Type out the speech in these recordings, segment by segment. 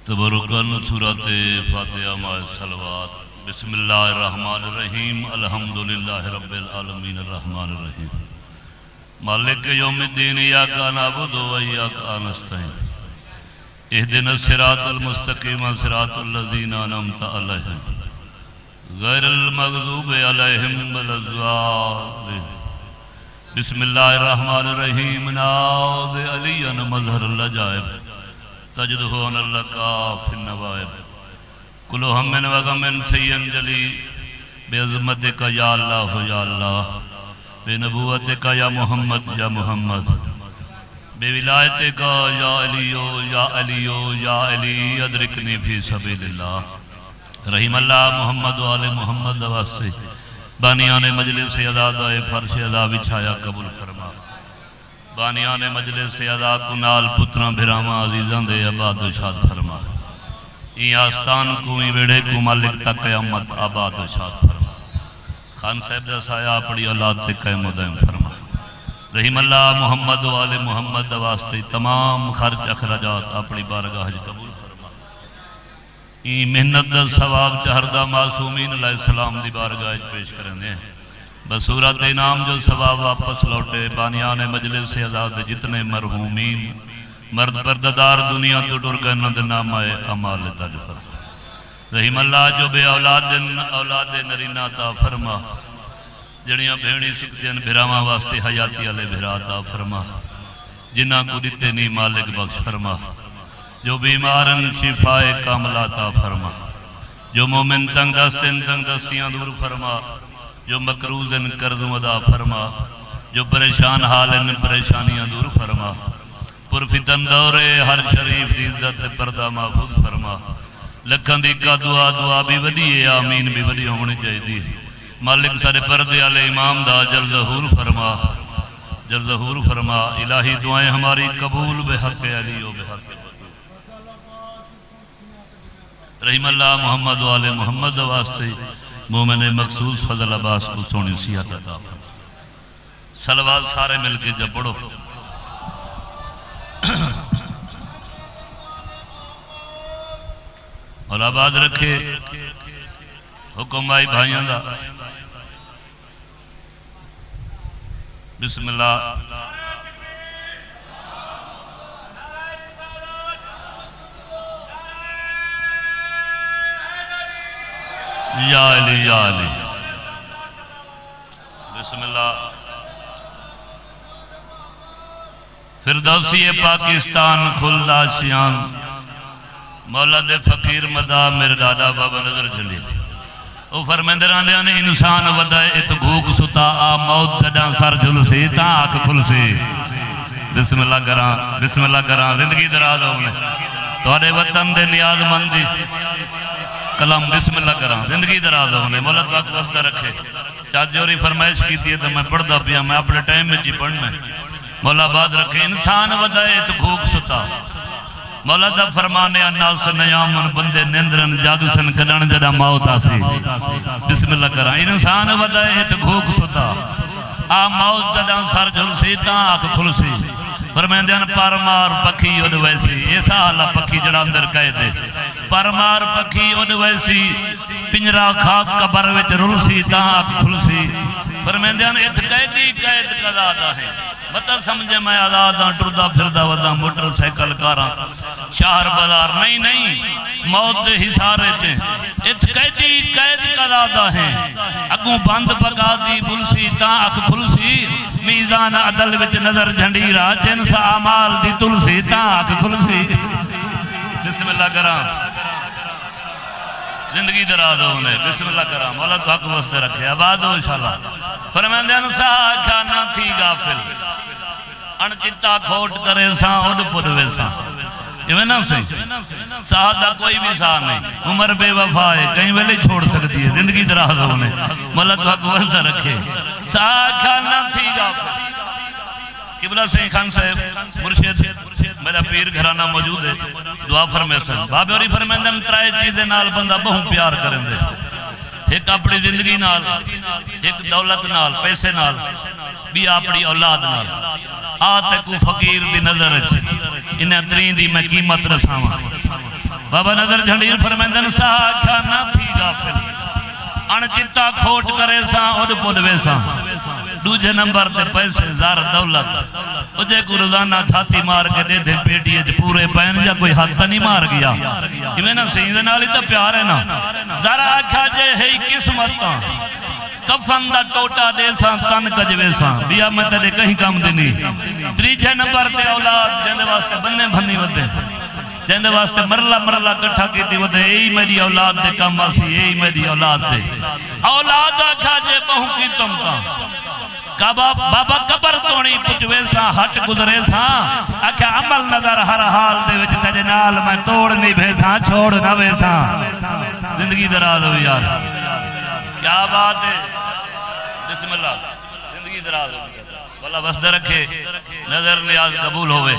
تبرکاً سورۃ فاتحہ مع صلوات۔ بسم اللہ الرحمن الرحیم۔ الحمدللہ رب العالمین الرحمن الرحیم مالک یوم الدین ایاک نعبد و ایاک نستعین اہدنا الصراط المستقیم صراط الذین انعمت علیہم غیر المغضوب علیہم ولا الضالین۔ بسم اللہ الرحمن الرحیم ناظ علی مظہر العجائب تجدہون اللہ فی النوائب کل ہم و غم سین جلی بے عظمتک یا اللہ یا اللہ بے نبوتک یا محمد یا محمد بے ولایتک یا علیو یا علیو یا علی ادرکنی فی سبیل اللہ۔ رحم اللہ محمد و آل محمد واسطے بانیان مجلس ادادہ فرش ادا بچھایا قبول فرما۔ بانیان مجلس ادا کنال پتران بھراما عزیزان دے آباد و شاد فرما۔ این آستان کو این ویڑے کو مالک تک قیامت آباد و شاد فرما۔ خان صاحب دا سایہ اپنی اولاد تے قائم و دائم فرما۔ رحم اللہ محمد و آل محمد واسطے تمام خرچ اخراجات اپنی بارگاہ قبول فرما۔ این محنت دا ثواب چہردہ معصومین علیہ السلام دی بارگاہ پیش کرنے ہیں۔ بصورت انعام جو ثواب واپس لوٹے بانیان مجلس سے آزاد جتنے مرحومین مرد پرددار دنیا تو ڈر گئے نند نام آئے امال تاج فرما۔ رحم اللہ جو بے اولاد نرینہ عطا فرما، جڑیاں بھیڑی سکتین بھراما واسطے حیاتی علیہ بھرا عطا فرما، جنہ کو دیتے نہیں مالک بخش فرما، جو بیمارن شفائے کامل عطا فرما، جو مومن تنگ دستیاں دور فرما، جو مکروزن کردوں ادا فرما، جو پریشان حالن پریشانیاں دور فرما، پرفتن دورے ہر شریف دی عزت پردہ محفوظ فرما۔ لکھن دی کا دعا بھی وڈی ہے، آمین بھی وڈی ہونی چاہیے۔ مالک سارے پردے والے امام دا جل ظہور فرما، جل ظہور فرما۔ الہی دعائیں ہماری قبول بحق علی و بحق رحم اللہ محمد و آل محمد واسطے مومن مخصوص فضل عباس کو سونی صحت عطا فرما۔ صلوات سارے مل کے جب پڑھو۔ اور آباد رکھے حکم آئی بھائیاں دا۔ بسم اللہ یا علی یا علی۔ بسم اللہ فردوسی پاکستان خلدہ شیان مولا دے فقیر مدہ میرے دادا بابا نظر جلی او فرمیندران دے آنے انسان ودائے ات بھوک ستا آ موت جداں سر جھلسی تا آنکھ کھلسی۔ بسم اللہ کران بسم اللہ کران زندگی دراد ہونے توڑے وطن دے نیاز مندی کلام بسم اللہ کران زندگی دراد ہونے مولا تو آنکھ وسطہ رکھے۔ چاہت جوری فرمائش کی تھی تو میں پڑھتا پیا میں اپنے ٹائم میں چی پڑھنا مولا بات رکھے انسان ودائے ات بھوک ستا مولا دا فرمانے ناس نیامن بندے نندرن جاگسن کدن جدا موت آسی۔ بسم اللہ کران انسان ودائے ات بھوک ستا آ موت جدا سر جھلسی تا آنکھ کھلسی۔ فرمیندیان پرمار پکھی اد ویسی ایسا حالا پکھی جڑا اندر کہے دے پرمار پکھی اد ویسی پنجرا خاک قبر وچ رلسی تا آنکھ کھلسی۔ فرمیندیان ات قیدی قید قضا ہے مطلب سمجھے میں آزاداں ٹردہ پھردہ وزاں موٹر سیکل کاراں شہر بازار نہیں موت دے حسارے چیں ات قیدی قید قضا ہیں اگوں بند پکا دی بلسی تا اکھ کھلسی میزان عدل وچ نظر جھنڈی را جنس آمال دی تلسی تا اکھ کھلسی۔ بسم اللہ کرام زندگی دراد ہونے بسم اللہ کرام مولا تو حق وستے رکھے آباد ہو انشاءاللہ۔ فرمائندے انسا کھانا تھی غافل انچتا کھوٹ کرے ساں اڈ پڑ ویسا یہ میں نہ صحیح سہادہ کوئی بھی ساہ نہیں عمر بے وفا ہے کہیں ویلے چھوڑ سکتی ہے زندگی دراز ہونے مولا تو حق وسطہ رکھے۔ ساہ کھانا تھی غافل قبلہ سین خان صاحب مرشد میرا پیر گھرانہ موجود ہے دعا فرمے سن بابے اوری فرمیندن ترائے چیزیں نال بندہ بہت پیار کریں دے ایک اپنی زندگی نال ایک دولت نال پیسے نال بھی اپنی اولاد نال آتے کو فقیر دی نظر انہیں ترین دی میں قیمت رساواں بابا نظر جھنڈیر فرمیندن سا آکھا نہ تھی غافل ان چتا کھوٹ کرے سا اد پودوے سا دوجہ نمبر تے پیسے زار دولت اجھے کو روزانہ تھاتی مار کے دے دے پیٹی اج پورے پین جا کوئی حد تا نہیں مار گیا یہ میں نا سینزے نالی تا پیار ہے نا ذرا آکھا جے ہے قسمتا کفن دا ٹوٹا دے سا تن کجوے سا بیا میں تے کہیں کام دینی تریجہ نمبر تے اولاد جندے واسطے بننے بھنی ودے جندے واسطے مرلہ کٹھا کیتی ودے ای میری اولاد دے کام آسی ای میری اولاد دے اولاد آکھا جے بہو کی تم کا بابا قبر توڑی پچوے سا ہٹ گزرے سا آکھا عمل نظر ہر حال دے وچ تیرے نال میں توڑ نہیں بھیسا چھوڑ نہ بھیسا زندگی دراز ہو یار کیا بات ہے بسم اللہ زندگی دراز ہو والا بس رکھے نظر نیاز قبول ہوئے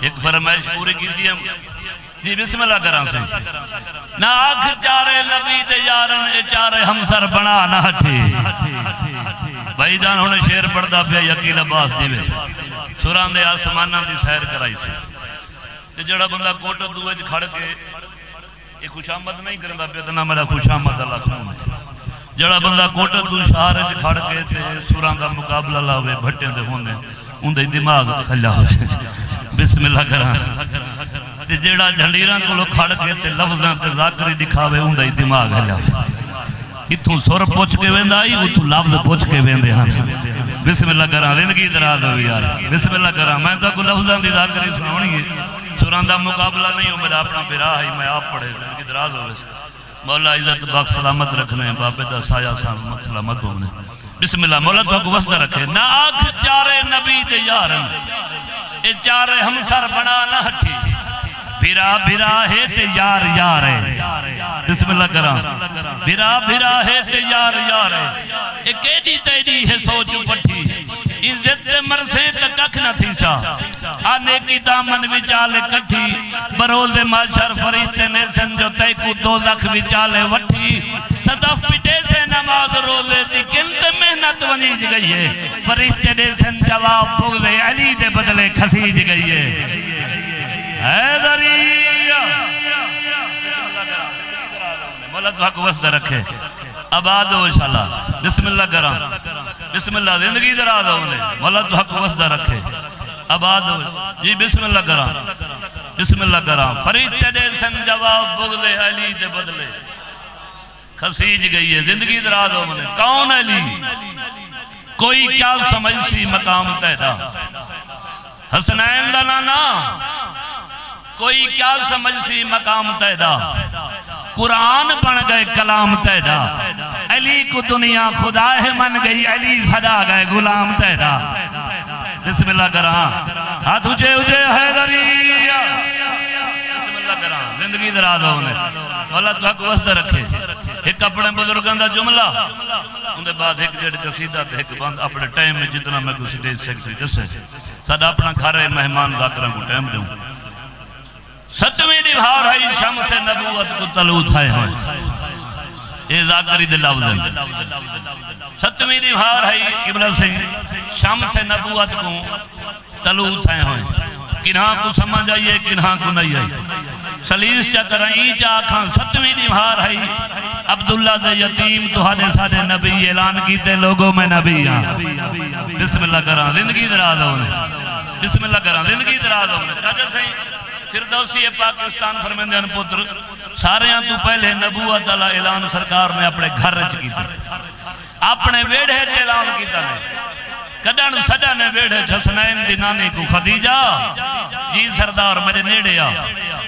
ایک فرمائش پوری کی تھی ہم جی بسم اللہ کرام سے نہ آنکھ چارے نبی دے یارن اے چارے ہمسر بنا نہ ہٹے بھائی جان ہونے شیر پڑھدا پیا یقیل عباس دیوے سوران دے آسمانہ دی سیر کرائی سے تے جڑا بندہ کوٹا دوئے کھڑ کے یہ خوش آمد نہیں کرندا پیا اتنا میرا خوش آمد اللہ سن جڑا بندہ کوٹا دو شہر کھڑ کے تے سوران دا مقابلہ لاوے بھٹے دے ہونے ان دے دماغ کھلا ہو بسم اللہ کرام تے جڑا جھنڈیراں کو لو کھڑ کے تے لفظاں تے ذاکری دکھاوے ان دے دماغ کھلا ہو اتھوں سور پوچھ کے ویندہ آئی اتھوں لفظ پوچھ کے ویندے ہاں بسم اللہ کرام زندگی دراز ہو یار بسم اللہ کرام میں تو کوئی لفظاں دی ذاکری سناونی ہے سوران دا مقابلہ نہیں ہو میرا اپنا برا ہے میں آپ پڑھے زندگی دراز ہو مولا عزت باق سلامت رکھنے بابے دا سایہ سلامت سلامت ہونے بسم اللہ مولا تو کو وسط رکھے نہ آنکھ چارے نبی دے یارن اے چارے ہم سر بنا نہ ہٹی بھرا بھرا ہے تے یار یار ہے بسم اللہ کرام بھرا بھرا ہے تے یار یار ہے اے کیدی تیدی ہے سوچ پٹھی عزت مرسے تکک نہ تھی سا آنے کی دامن وچالے کٹھی بروز معاشر فرشتے نے سن جو تے کو دوزخ وچالے وٹھی صدف پٹے سے نماز روزے دی کنت محنت ونیج گئی ہے فرشتے نے سن جواب بغض علی دے بدلے کھسیج گئی ہے حیدریہ مولا تو حق وسط رکھے آباد ہو انشاءاللہ بسم اللہ کرام بسم اللہ زندگی دراز ہونے مولا تو حق وسط رکھے آباد ہو جی بسم اللہ کرام بسم اللہ کرام فرشتے دے سن جواب بغض علی دے بدلے کھسیج گئی ہے زندگی دراز ہونے کون علی کوئی کیا سمجھ سی مقام تیدا حسنین دا نانا کوئی کیا سمجھ سی مقام تیدا قرآن بن گئے کلام تیدا علی کو دنیا خدا ہے من گئی علی صدا گئے غلام تیدا بسم اللہ کرام ہاتھ اجے اجے حیدریہ بسم اللہ کرام زندگی دراز ہونے مولا تو حق وسط رکھے ایک اپنے بزرگان دا جملہ ان دے بعد ایک جڑ قصیدہ تے ایک بند اپنے ٹائم میں جتنا میں کوئی سٹیج سیکٹری دسے سادہ اپنا گھر مہمان ذاکرہ کو ٹائم دوں ستویں نبھار ہے شمس نبوت کو طلوع تھائے ہوئے اے ذاکری دے لفظ ہیں ستویں نبھار ہے قبلہ سے شمس نبوت کو طلوع تھائے ہوئے کنہاں کو سمجھ آئیے کنہاں کو نہیں آئیے سلیس چکرائیں چاکھاں ستویں نبھار ہے عبداللہ دے یتیم تہانے سارے نبی اعلان کیتے لوگوں میں نبی ہیں بسم اللہ کرام زندگی دراز ہونے بسم اللہ کرام زندگی دراز ہونے چاچا صحیح فردوسی پاکستان فرمیندین پتر سارے ہاں تو پہلے نبوت اللہ اعلان سرکار نے اپنے گھر رچ کی تھی اپنے ویڑھے چ اعلان کی تھی کدن سڈا نے ویڑھے حسنین دی نانی کو خدیجہ جی سردار میرے نیڑے آ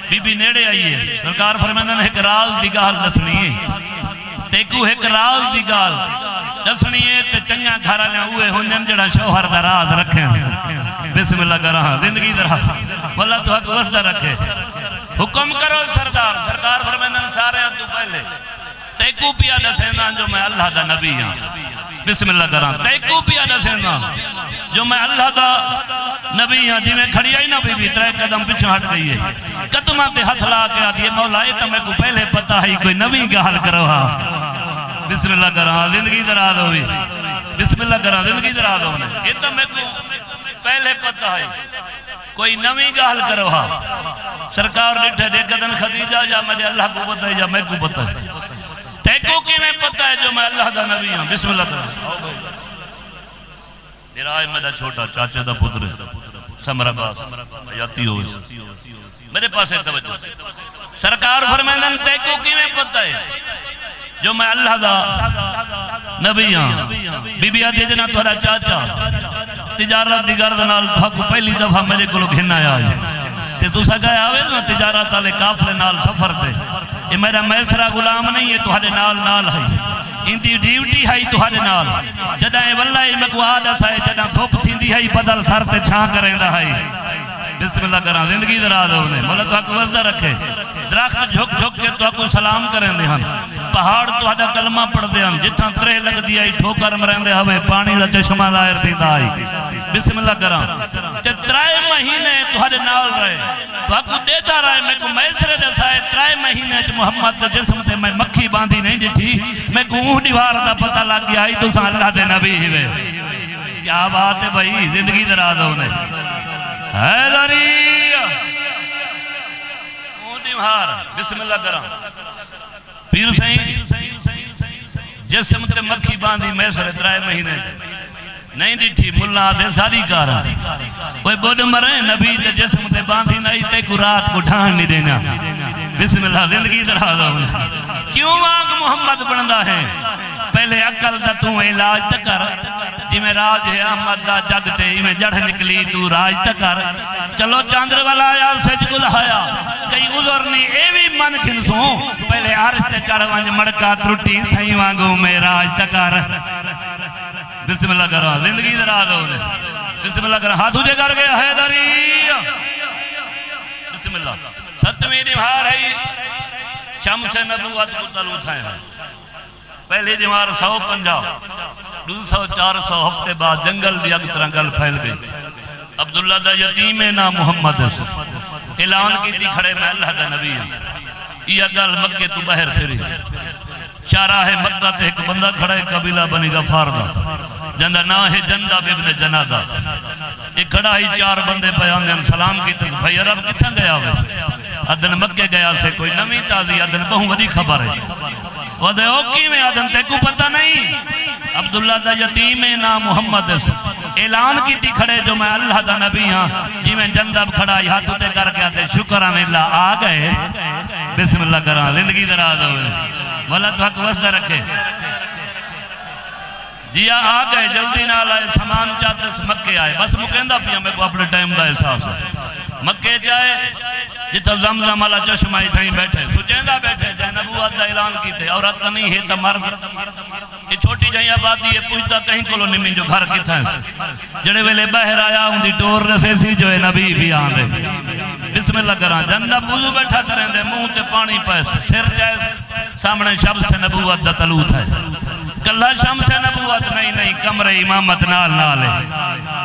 بی بی نیڑے آئی ہے سرکار فرمیندین ایک راز دی گال دسنی ہے تیکو ایک راز دی گال دسنی ہے تے چنگا گھر لیا ہوئے ہنجن جڑا شوہر دا راز رکھیں بسم اللہ کرہاں زندگی درہا واللہ تو حق وسط رکھے حکم کرو سردار سرکار فرمیندن سارے تو پہلے تیکو پیا دسینا جو میں اللہ دا نبی ہاں بسم اللہ کرہاں تیکو پیا دسینا جو میں اللہ دا نبی ہاں جی میں کھڑی آئی نا بی بی ترے قدم پیچھے ہٹ گئی ہے قدمہ تے ہاتھ لا کے آتی ہے مولا یہ تو میں کو پہلے پتا ہے کوئی نبی گال کرو ہاں بسم اللہ کرہاں زندگی دراز ہوئی بسم اللہ کرا زندگی درا دو یہ تو میں کو پہلے پتہ ہے کوئی نویں گال کرو سرکار ڈٹھے دیکھتن خدیجہ یا مجھے اللہ کو پتہ ہے یا میں کو پتہ ہے تیکو کی میں پتہ ہے جو میں اللہ دا نبی ہوں بسم اللہ کرا میرا آئے میرا چھوٹا چاچے دا پتر سمر عباس آیاتی ہوئے میرے پاس ہے توجہ سرکار فرمائن تیکو کی میں پتہ ہے جو میں اللہ دا نبی ہوں بی بی آتی جنا تھوڑا چاچا تجارت دیگر دنال تھاکو پہلی دفعہ میرے کو لوگ ہن آیا تے تو سا گئے آوے نا تجارت آلے کافلے نال سفر دے یہ میرا میسرہ غلام نہیں ہے تہاڈے نال ہے ان دی ڈیوٹی ہے تہاڈے نال جدائیں واللہ میں کو عادت ہے جدائیں تھوپ تھیندی ہے بدل سر تے چھان کریندا ہے بسم اللہ کرا زندگی درا دو نے مولا تو کو وزدہ رکھے درخت جھک جھک کے تو کو سلام کریں دے ہن پہاڑ تو ہڈا کلمہ پڑھ دے ہن جتھاں ترے لگ دی آئی ٹھوکر مرندے ہوئے پانی دا چشمہ ظاہر دیندا آئی بسم اللہ کرا تے ترائے مہینے تو ہڈے نال رہے تو کو دیتا رہے میں کو میسرے دسا ہے ترائے مہینے چ محمد دا جسم تے میں مکھی باندھی نہیں ڈٹھی میں کو اون دیوار دا پتہ لگ گیا آئی تو سا اللہ دے نبی ہوئے کیا بات ہے بھائی زندگی درا دو نے حیدری اونٹی مہار بسم اللہ کرا پیر سائیں جسم تے مکھی باندھی میسر ترائے مہینے نہیں ڈٹھی ملا دے ساری کارا کوئی بود مرے نبی تے جسم تے باندھی نہیں تے کو رات کو ڈھان نہیں دینا بسم اللہ زندگی درا دو کیوں آنکھ محمد بندا ہے پہلے عقل دا تو علاج تکر جی میں راج ہے احمد دا جگتے ہی میں جڑھ نکلی تو راج تکر چلو چاندر والا آیا سچ کو لہایا کئی عذر نہیں اے بھی من کھنسوں پہلے عرش تے چڑھ ونج مڑکا ترٹی سہی وانگوں میں راج تکر بسم اللہ کرو زندگی درا دو بسم اللہ کرو ہاتھ اجھے کر گیا حیدری بسم اللہ ستویں نمہار ہے شمس نبوت کو تلو تھائیں پہلے دیوار 150 200 400 ہفتے بعد جنگل دی اگ طرح گل پھیل گئی عبداللہ دا یتیم نا محمد اعلان کی تھی کھڑے میں اللہ دا نبی یہ گل مکے تو باہر پھری شارہ مکہ تے ایک بندہ کھڑا ہے قبیلہ بنی غفار دا جندہ نا ہے جندہ بابن جنادہ ایک کھڑا ہی 4 بندے پیانے ہم سلام کی تھی بھائی عرب کتھاں گیا ہوئے ادن مکے گیا سے کوئی نمی تازی ادن بہوں ودی خبر ہے وَدَ اوکی میں آدم تے کو پتہ نہیں عبداللہ دا یتیم نا محمد اعلان کی تھی کھڑے جو میں اللہ دا نبی ہاں جی میں جندب کھڑا ہی ہاتھوں تے کر کے آتے شکران اللہ آ گئے بسم اللہ کرا زندگی درا دو مولا تو حق وزدہ رکھے جی آ گئے جلدی نہ لائے سامان چاہتے سے مکے آئے بس مکیندہ پیا میں کو اپنے ٹائم دا احساس ہے مکے جائے جتا زمزم والا چشمائی تھائیں بیٹھے سچیندہ بیٹھے جائے نبوت دا اعلان کی تھے عورت نہیں ہے تا مرد یہ چھوٹی جائیں آبادی ہے پوچھتا کہیں کلو نمین جو گھر کی تھائیں سے جڑے ویلے باہر آیا ہوں دی ٹور رسے سی جو ہے نبی بھی آن دے بسم اللہ کران جندہ بوزو بیٹھا کریں دے منہ تے پانی پیس سر جائے سامنے شب سے نبوت دا تلوت ہے کلہ شم سے نبوت نہیں کمرے امامت نال نالے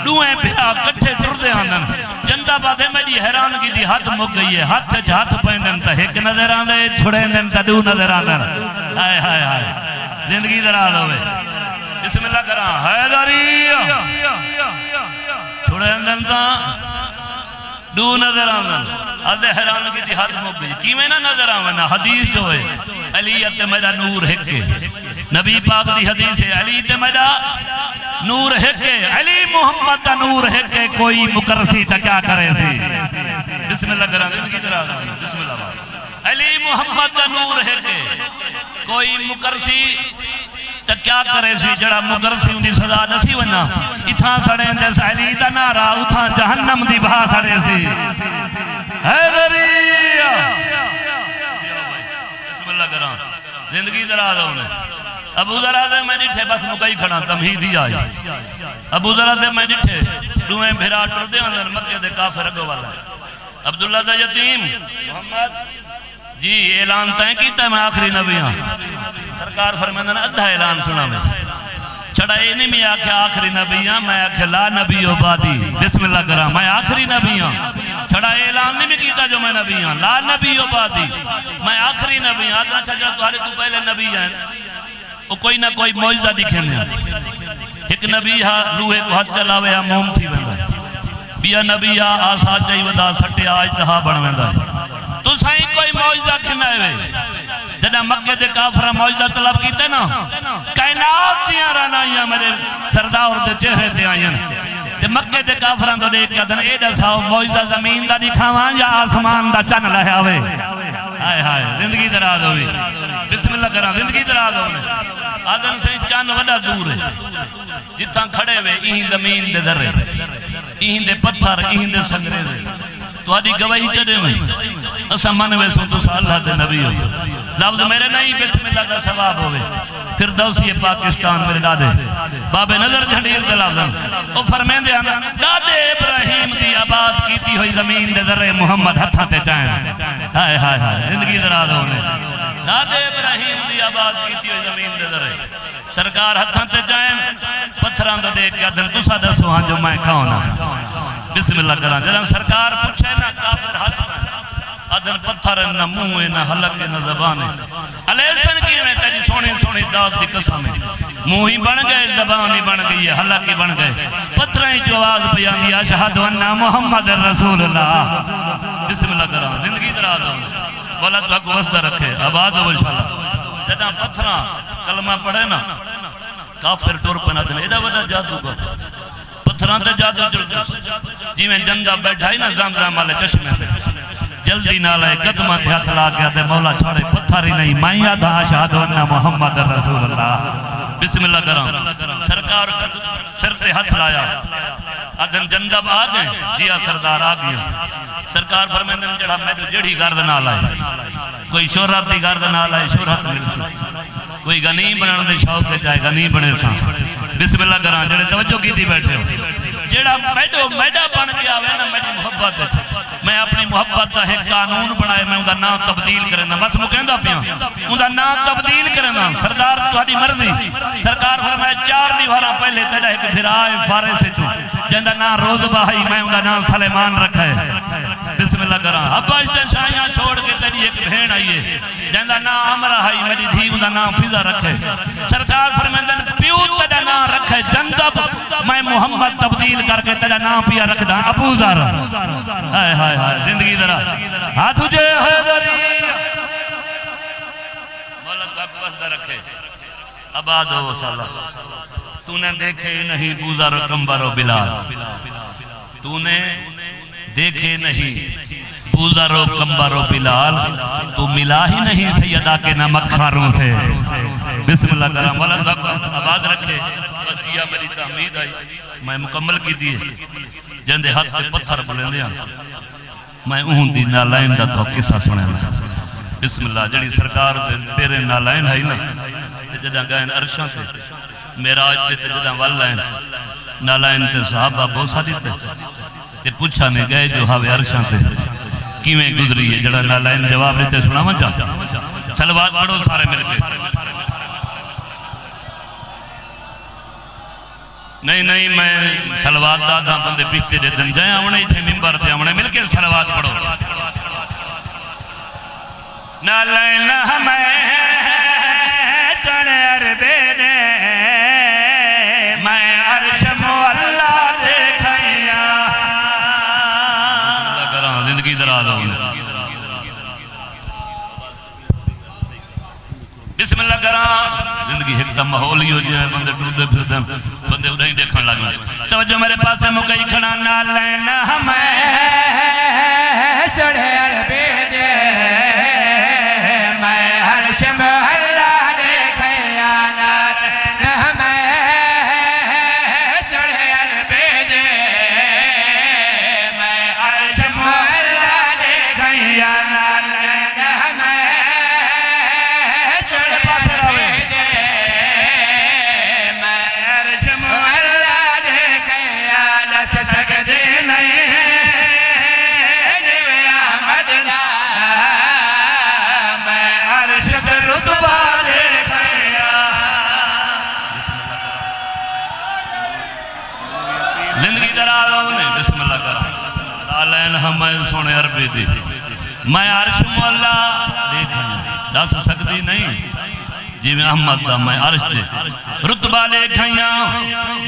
دوئیں پھرا کٹھے ٹردے آندن جندہ بادھے میری حیران کی دی ہاتھ مک گئی ہے ہاتھ چھ ہاتھ پہندن تا ایک نظر آندے چھڑے اندن تا دو نظر آندن آئے ہائے ہائے زندگی درا دوئے بسم اللہ کران حیدری چھڑے اندن تا دو نظر آندن آدھے حیران کی دی ہاتھ مک گئی کی میں نہ نظر آندن حدیث جو ہے علیت میرا نور ہکے نبی پاک دی حدیث ہے علی تے میرا نور ہے کہ علی محمد دا نور ہے کہ کوئی مکرسی تا کیا کرے تھی بسم اللہ کرا زندگی درا بسم اللہ علی محمد دا نور ہے کہ کوئی مکرسی تا کیا کرے تھی جڑا مکرسی انہی سزا نسی ونا اتھاں سڑیں جیس علی دا نارا اتھاں جہنم دی بہا سڑے تھی حیدری بسم اللہ کرا زندگی درا دو انہیں ابو ذرا سے میں ڈٹھے بس مکئی کھڑا تمہیدی آئی ابو ذرا سے میں ڈٹھے دوئیں بھیرا ٹردے اندر مکہ دے کافر اگو والا عبداللہ دا یتیم محمد جی اعلان تائیں کیتا ہے میں آخری نبی ہاں سرکار فرماندن ادھا اعلان سنا میں چھڑا یہ نہیں میں آکھے آخری نبی ہاں میں آکھے لا نبی عبادی بسم اللہ کرا میں آخری نبی ہاں چھڑا اعلان نہیں میں کیتا جو میں نبی ہاں لا نبی عبادی میں آخری نبی ہاں چھڑا تمہارے تو پہلے نبی ہیں وہ کوئی نہ کوئی معجزہ دکھنے ایک نبی لوہے کو ہاتھ چلاوے موم تھی ویندا بیا نبی آسا چاہی ودا سٹے آج دہا بن ویندا تو سائیں کوئی معجزہ کھنائے وے جنہ مکہ دے کافرہ معجزہ طلب کیتے نا کائنات دیاں رانائیاں میرے سردار دے چہرے دے آئیں تے مکہ دے کافران تو دیکھ کیا دن ایڈا ساو معجزہ زمین دا دکھاوان یا آسمان دا چن لہے آوے ہائے ہائے زندگی دراز ہوئی بسم اللہ کرام زندگی دراز ہوئی آدم سے چن وڈا دور ہے جتاں کھڑے ہوئے ایہی زمین دے درے ایہی دے پتھر ایہی دے سنگرے دے تو آدھی گواہی چڑے میں اسا من ویسوں تو سا اللہ دے نبی ہو لفظ میرے نہیں بسم اللہ دا ثواب ہوئے فردوسی پاکستان میرے دادے باب نظر جھنڈیر دے لفظ او فرمین دے آنا دادے ابراہیم دی آباد کیتی ہوئی زمین دے ذرے محمد ہتھا تے چائیں ہائے ہائے ہائے زندگی دراز ہونے دادے ابراہیم دی آباد کیتی ہوئی زمین دے ذرے سرکار ہتھا تے چائیں پتھران تو دیکھ کیا دن تو سا دسو ہاں جو میں کھاؤنا بسم اللہ کران جنہاں سرکار پوچھے نا کافر حسن ادن پتھر نہ منہ نہ حلق نہ زبان علیسن کی میں تیجی سونی سونی داد دی قسم منہ ہی بن گئے زبان ہی بن گئی حلق ہی بن گئے پتھریں جو آواز بیان دیا اشہد انہ محمد رسول اللہ بسم اللہ کرام زندگی دراز ہو والا تو حق وسطہ رکھے آباد ہو انشاءاللہ جدہ پتھراں کلمہ پڑھے نا کافر ٹور پنا دن ایدہ وجہ جادو کا پتھران تے جادو جڑ جی میں جندہ بیٹھائی نا زمزم والے چشمے پہ جلدی نہ لائے قدمہ دے ہاتھ لا کے دے مولا چھوڑے پتھر ہی نہیں میں یاد اشہد انہ محمد رسول اللہ بسم اللہ کرام سرکار سر تے ہاتھ لایا ادن جندب آ گئے جیا سردار آ گیا سرکار فرمیندن جڑا میں جو جڑی گرد نہ لائے کوئی شہرت دی گرد نہ لائے شہرت مل سی کوئی غنی بنان دے شوق دے جائے غنی بنے سا بسم اللہ کرام جڑے توجہ کی تھی بیٹھے ہو جڑا میڈا بن گیا ہوئے نا میری محبت ہے میں اپنی محبت دا ایک قانون بنائے میں اندھا نام تبدیل کرنا بس مکہندہ پیا اندھا نام تبدیل کرنا سردار تہاڈی مرضی سرکار فرمائے 4 دیوارہ پہلے تیرا ایک بھرائے فارے سے تو جندہ نام روز باہی میں اندھا نام سلیمان رکھا ہے بسم اللہ کرام ابا اس شایاں چھوڑ کے تیری ایک بہن آئیے جندہ نام امرہ آئی میری دھی اندھا نام فضا رکھے سرکار فرمائے پیو تیرا نام رکھے جندب میں محمد تبدیل کر کے تیرا نام پیا رکھ دا ابو ذر ہائے ہائے ہائے زندگی ذرا ہاں تجھے حیدری مولد باق وسدہ رکھے آباد ہو صلی تو نے دیکھے نہیں بوزر کمبر و بلال تو نے دیکھے نہیں بوزر و کمبر و بلال تو ملا ہی نہیں سیدہ کے نمک خاروں سے بسم اللہ کرام مولد باق آباد رکھے بس کیا میری تحمید آئی میں مکمل کی دیئے جندے ہاتھ سے پتھر بلیں دیا میں اون دی نالائن دا تو قصہ سنے نا بسم اللہ جڑی سرکار دے پیرے نالائن ہے نا جدہ گائن عرشان تے میراج تے جدہ واللائن نالائن تے صحابہ بہت ساری تے پوچھا نے گئے جو ہاوے عرشان تے کیویں گزری ہے جڑا نالائن جواب لیتے سنا من چاہتا سلوات پڑھو سارے مل کے نہیں میں سلوات دادا بندے پیچھتے دے دن جائیں آونے تھے ممبر تھے آونے مل کے سلوات پڑھو نالائن ہمیں جڑے عربے نے میں عرش مولا دیکھائیا اللہ کرام زندگی دراز ہوگی بسم اللہ کرام زندگی حکتہ محولی ہو جائے بندے ٹوٹے پھر دیں بندے ادھائیں دیکھن لگا توجہ میرے پاس سے مکئی کھڑا نالائن ہمیں سڑے عربے دے میں عرش مولا دیکھائیا نالائن ہمیں سڑے عربے دے میں عرش مولا دیکھائیا نالائن ہمیں سڑے عربے دے میں عرش مولا دیکھائیا نس سکتے نہیں زندگی دراز ہونے بسم اللہ کرام نالائن ہمیں سونے عربی دی میں عرش مولا دیکھیں دس سکتی نہیں جی میں احمد دا میں عرش دے رتبہ لے کھائیاں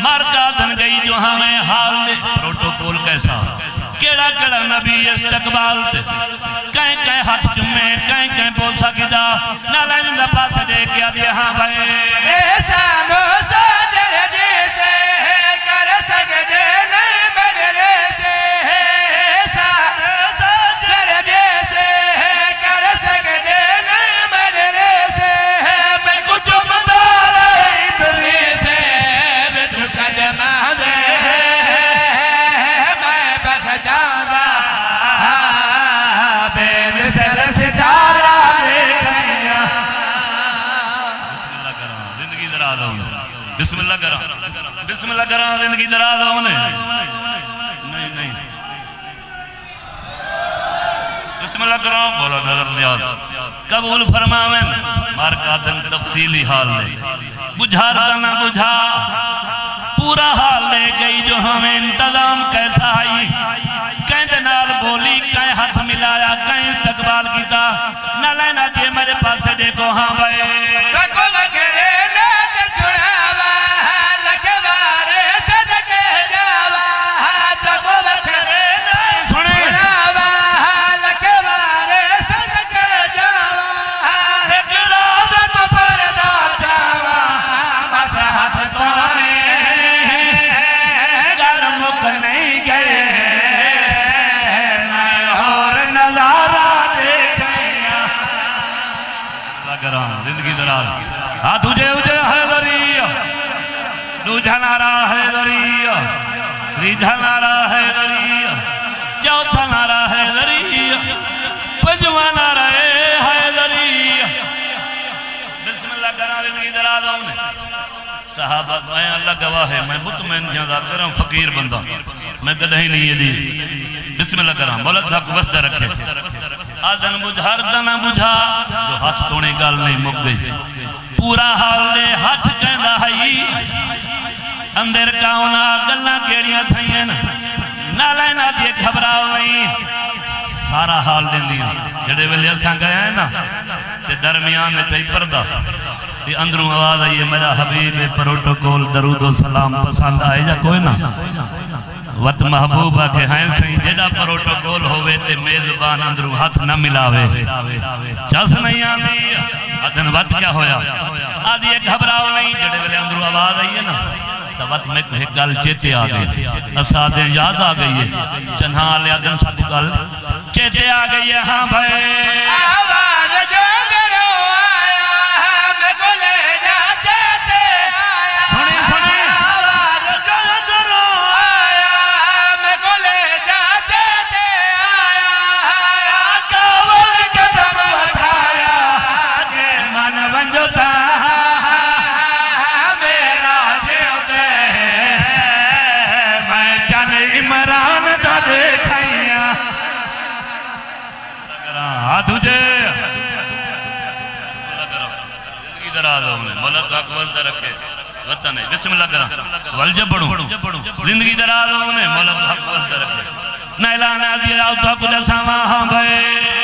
مارکا دن گئی جو ہمیں حال دے پروٹوکول کیسا کیڑا کیڑا نبی استقبال تے کہیں کہیں ہاتھ چمیں کہیں کہیں بوسا کدا نالائن دا پاس دے کیا دیا ہاں بھائی ایسا موسیٰ جرجی سے کر سکتے نہیں بدرے سے ایسا موسیٰ جرجی سے کر سکتے نہیں بدرے سے میں کچھ مدار اتری سے بچ قدمہ دے میں بخجارہ بے مثل ستارہ دیکھیں بسم اللہ کرا بسم اللہ کرا زندگی درا دو نہیں نہیں بسم اللہ کرا بولا نظر نیاز قبول فرماویں مارکا دن تفصیلی حال لے بجھار دنا بجھا پورا حال لے گئی جو ہمیں انتظام کیسا آئی کہیں دنال بولی کہیں ہاتھ ملایا کہیں استقبال کیتا نہ لینا جے میرے پاس سے دیکھو ہاں بھائی تکو بکرے نات سناوا لکوارے صدقے جاوا تکو بکرے نات سناوا لکوارے صدقے جاوا ایک روزت پردہ جاوا بس ہاتھ تونے گل مک نہیں گئے میں اور نظارہ زندگی دراز ہاں تجھے حیدری دوجہ نارا حیدری تریجہ نارا حیدری چوتھا نارا حیدری پنجواں نارا حیدری بسم اللہ کرا زندگی دراز ہونے صحابہ میں اللہ گواہ ہے میں مطمئن جاندہ کرم فقیر بندہ میں کدھیں نہیں یہ دی بسم اللہ کرا مولد حق وسط رکھے آدن بجھار دنا بجھا جو ہاتھ تونے گال نہیں مک گئی پورا حال دے ہاتھ کہندہ ہے اندر کاؤنا گلنا کیڑیاں تھائیں نالائنا دیے گھبراؤ نہیں سارا حال دیں دیا جڑے ویلے اساں گئے ہیں نا تے درمیان میں چاہی پردہ یہ اندروں آواز آئی ہے میرا حبیب پروٹوکول درود و سلام پسند آئے جا کوئی نا وقت محبوبہ کے ہیں سہیں جیدہ پروٹوکول ہوئے تے میزبان اندروں ہاتھ نہ ملاوے چس نہیں آدھی آدھن وقت کیا ہویا آدھی ایک گھبراؤ نہیں جڑے ویلے اندروں آواز آئی ہے نا تو وقت میں ایک گل چیتے آ گئی اسادیں یاد آ گئی ہے چنہا لے آدھن ساتھ گل چیتے آ گئی ہے ہاں بھائی آواز جو درو آیا میں کو لے جا چاہتے آیا سنی سنی آواز جو درو آیا میں کو لے جا چاہتے آیا کاول قدم بتایا من ونجتا میرا جیوتے میں چن عمران دا دیکھائیاں تجھے ادھر آ دو انہیں مولا تو اقوال در رکھے وطن ہے بسم اللہ کرا والجب بڑھو زندگی در آ دو انہیں مولا تو اقوال در رکھے نیلان آدھی آؤ تو اقوال ساما ہاں بھائی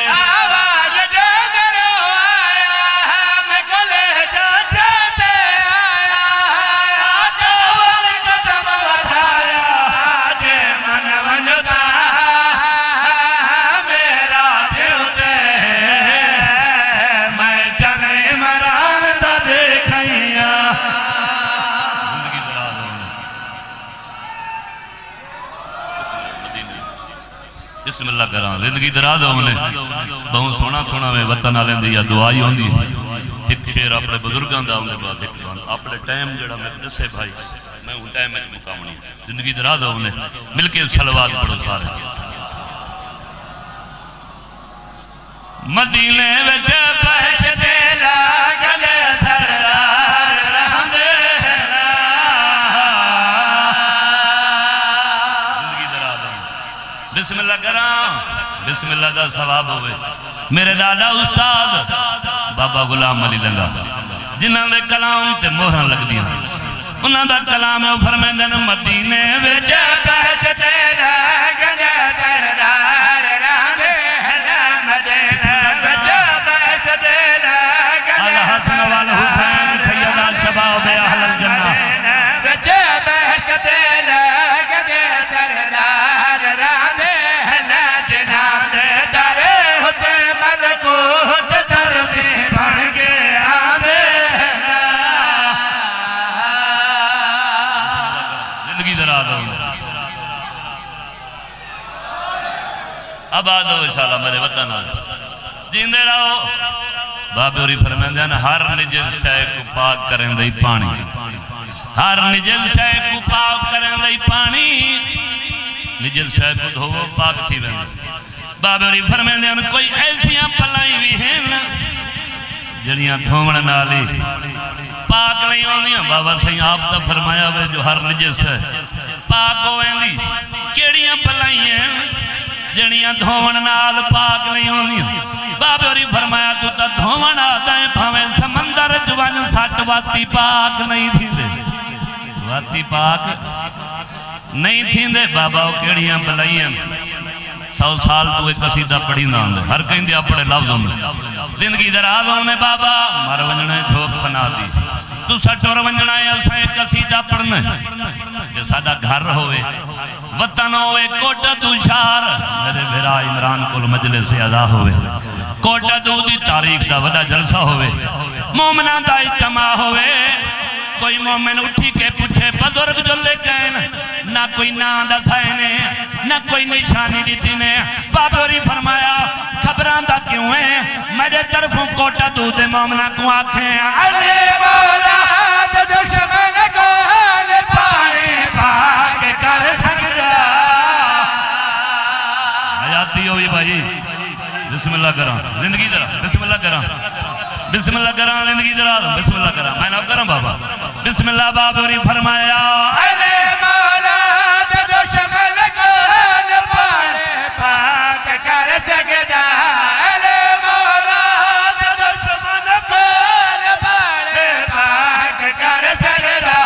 آواز جو درو آیا میں کو لے جا چاہتے آیا کاول قدم بتایا جے من ونجتا میرا دیوتے میں چن عمران دا دیکھائیاں زندگی در آ دو انہیں بسم اللہ کرا زندگی در آ دو انہیں بہت سونا سونا میں وطن آلیں دیا دعائی ہوں دی ایک شیر اپنے بزرگاں دا انہیں بات ایک بات اپنے ٹائم جڑا میں دسے بھائی میں ہوں ٹائم میں مقامنی زندگی در آ دو انہیں مل کے سلوات پڑھو سارے مدینے وچ بہشتے لاگل سردار رہندے زندگی در آ دو بسم اللہ کرا بسم اللہ دا ثواب ہوئے میرے دادا استاد بابا غلام علی لنگا جنہاں دے کلام تے مہرہ لگ دیا انہاں دا کلام ہے فرمیندن مدینے وچ بہشتے لاگل سردار رہندے مدینے وچ بہشتے لاگل الحسن والحسین آباد ہو انشاءاللہ میرے وطن جیندے رہو بابے ہوری فرماندے ہیں ہر نجس شے کو پاک کرن دئی پانی ہر نجس شے کو پاک کرن دئی پانی نجس شے کو دھوو پاک تھی ویندے بابے ہوری فرماندے ہیں کوئی ایسیاں پلائی بھی ہیں جڑیاں دھوون نالی پاک نہیں ہوندیاں بابا صحیح آپ دا فرمایا ہوئے جو ہر نجس ہے پاک ہوئیں کیڑیاں پلائی ہیں جڑیاں دھوون نال پاک نہیں ہوندیاں بابے ہوری فرمایا تو تا دھوون آتا ہے بھاویں سمندر جوان سٹ واتی پاک نہیں تھی دے واتی پاک نہیں تھی دے بابا وہ کیڑیاں پلائی ہیں 100 سال تو ایک قصیدہ پڑھی نہ ہوندے ہر کہیں دے اپنے لفظ ہوندے زندگی دراز ہونے بابا مر ونجنے جھوک فنا دی تو سٹور ونجنا ہے اسا ایک قصیدہ پڑھنے کہ سادہ گھر ہوئے وطن ہوئے کوٹا دو شہر میرے بھرا عمران کل مجلس سے ادا ہوئے کوٹا دو دی تاریخ دا وڈا جلسہ ہوئے مومنہ دا اجتماع ہوئے کوئی مومن اٹھی کے پوچھے بزرگ جو لے گئے نہ کوئی نام دا سائنے نہ کوئی نشانی دیتی نے بابے ہوری فرمایا خبران دا کیوں ہے میرے طرفوں کوٹا دو دے مومنہ کو آنکھیں علی مولا دے دشمن کو حال پانے پاک کر سکتا حیاتی ہوئی بھائی بسم اللہ کرام زندگی درہ بسم اللہ کرام بسم اللہ کرام زندگی درہ بسم اللہ کرام میں نہ کرام بابا بسم اللہ بابے ہوری فرمایا علی مولا دے دشمن کو حال پانے پاک کر سکتا علی مولا دے دشمن کو حال پانے پاک کر سکتا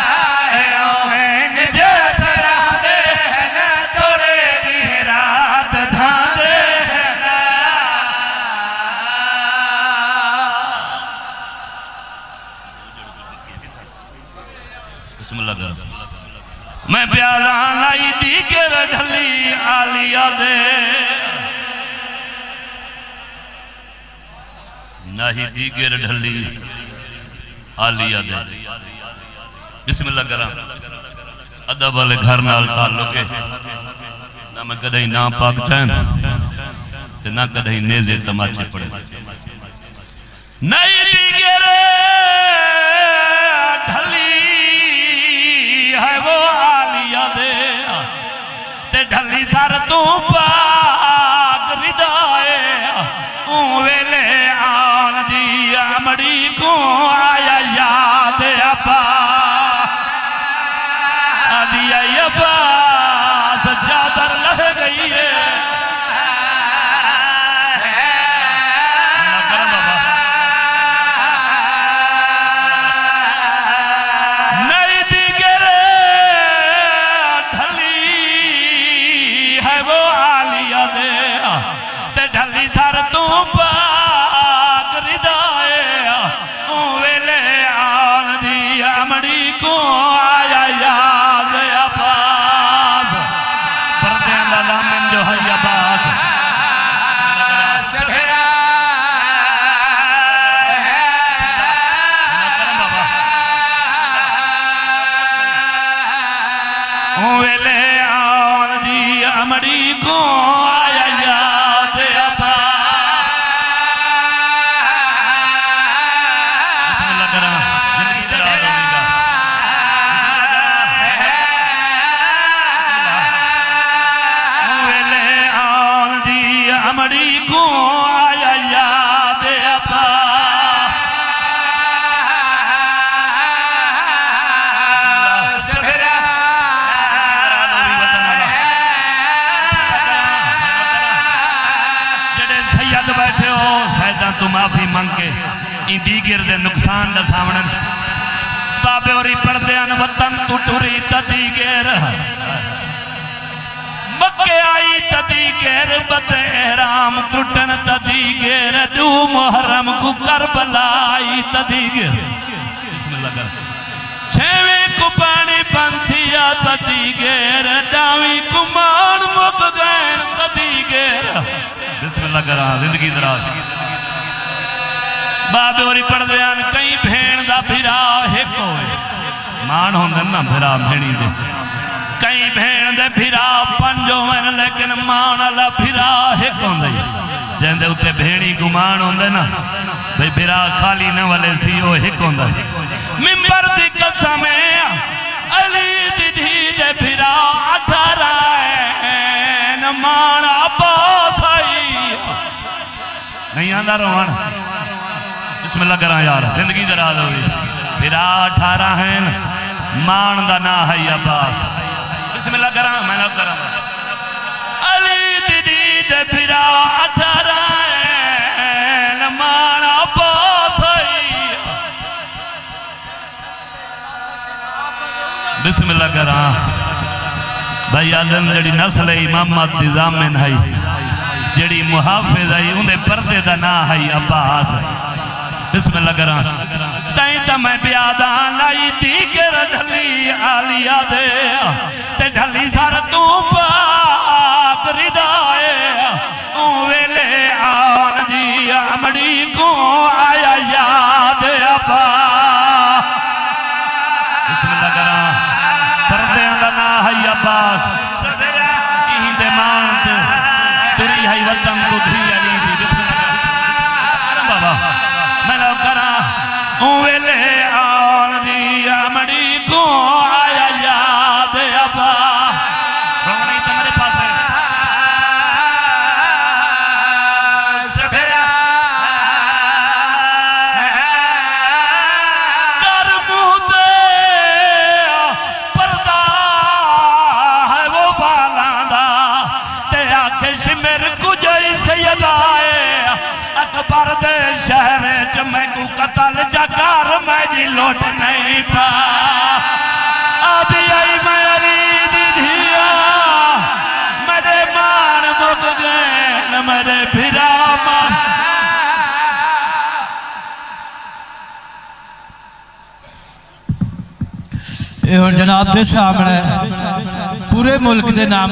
ہے نجات راہ دے نہ توڑے دی رات دھان دے بسم اللہ کرام میں پیالہ لائی دیگر ڈھلی آلیہ دے ناہی دیگر ڈھلی آلیہ دے بسم اللہ کرام ادب والے گھر نال تعلق ہے نہ میں کدھائی نام پاک چین تے نہ کدھائی نیزے تماچے پڑے ناہی دیگر ہے وہ آلیہ دے تے ڈھلی سر تو پاک ردائے ویلے آن دی امڑی کو آیا یاد ابا آدیا ابا سجادر لہ گئی ہے ویلے آن دی امڑی کو آیا یاد ابا بسم اللہ کرام زندگی سے راہ ہونے کا ویلے آن دی امڑی کو آیا یاد ابا بیٹھے ہو سیدہ تو معافی مانگ کے ان دیگر دے نقصان دا سامنن بابے ہوری پردیان وطن تو ٹوری تدیگر مکے آئی تدیگر بد احرام ترٹن تدیگر دو محرم کو کربلا آئی تدیگر بسم اللہ کر چھویں کو پانی بندھیا تدیگر داویں کو مان مک گئن تدیگر بسم اللہ کرا زندگی دراز بابے ہوری پڑھ دیان کئی بھین دا بھیرا ایک ہوئے مان ہوندن نا بھیرا بھینی دے کئی بھین دے پھرا پنجو میں لیکن مان اللہ پھرا ایک ہوں دے جہاں دے اتے بھینی گمان ہوں دے نا بھئی پھرا خالی نہ والے سیو ایک ہوں دے ممبر دی قسم علی دی دھی دے پھرا 18 مان عباس آئی نہیں آندہ روان بسم اللہ کرا یار زندگی دراز ہوئی پھرا 18 ہیں مان دا نا ہے عباس بسم اللہ کرا میں نہ کرا علی دی دے پھرا 18 ہیں مان عباس آئی بسم اللہ کرا بھائی آدم جڑی نسل امامت دی زامن ہے جڑی محافظ ہے اندھے پردے دا نا ہے عباس بسم اللہ کرا تائیں تا میں بیادان لائی تھی کر ڈھلی آلیا دے تے ڈھلی سار تو پاک ردائے اوے لے آن جی امڑی کو آیا یاد ابا بسم اللہ کرا پردے دا نا ہے عباس یہی دے مانت تری ہے وطن کو دھی علی تھی بسم اللہ کرا بابا میں لو کرا اوے لے آن دی امڑی کو آیا یاد ابا رونا نہیں تمہارے پاس ہے کر منہ دے پردہ ہے وہ بالاندہ تے آنکھ شمر کجھئی سید آئے اکبر دے شہر میں کو قتل جکار میں جی لوٹ نہیں پا آدھی آئی میں علی دی دھیا میرے مان مک گئے میرے پھرا مان یہ جناب دے سامنے پورے ملک دے نام